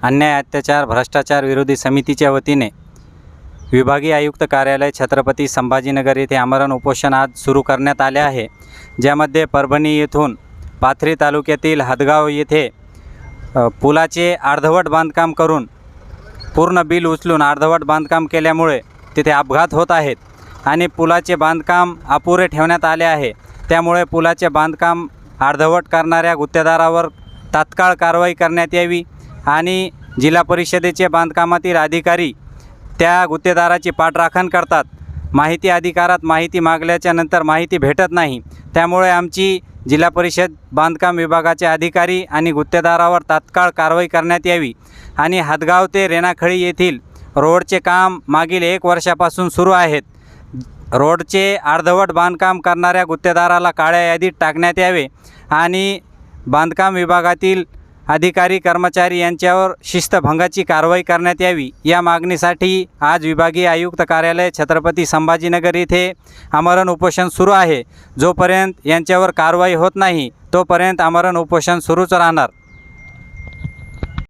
अन्याय अत्याचार भ्रष्टाचार विरोधी समितीच्या वतीने विभागीय आयुक्त कार्यालय छत्रपती संभाजीनगर येथे आमरण उपोषण आज सुरू करण्यात आले आहे। ज्यामध्ये परभणी येथून पाथरी तालुक्यातील हदगाव येथे पुलाचे अर्धवट बांधकाम करून पूर्ण बिल उचलून अर्धवट बांधकाम केल्यामुळे तिथे अपघात होत आहेत आणि पुलाचे बांधकाम अपुरे ठेवण्यात आले आहे। त्यामुळे पुलाचे बांधकाम अर्धवट करणाऱ्या गुत्तेदारावर तात्काळ कारवाई करण्यात यावी आणि जिल्हा परिषदेचे बांधकामातील अधिकारी त्या गुत्तेदाराची पाठराखण करतात। माहिती अधिकारात माहिती मागल्याच्या नंतर माहिती भेटत नाही। त्यामुळे आमची जिल्हा परिषद बांधकाम विभागाचे अधिकारी आणि गुत्तेदारावर तात्काळ कारवाई करण्यात यावी आणि हदगाव ते रेणाखळी येथील रोडचे काम मागील 1 वर्षापासून सुरू आहेत। रोडचे अर्धवट बांधकाम करणाऱ्या गुत्तेदाराला काळ्या यादीत टाकण्यात यावे आणि बांधकाम विभागातील अधिकारी कर्मचारी यांच्यावर शिस्तभंगाची कारवाई करण्यात यावी। या मागणीसाठी आज विभागीय आयुक्त कार्यालय छत्रपती संभाजीनगर येथे आमरण उपोषण सुरू आहे। जोपर्यंत यांच्यावर कारवाई होत नाही तोपर्यंत आमरण उपोषण सुरूच राहणार।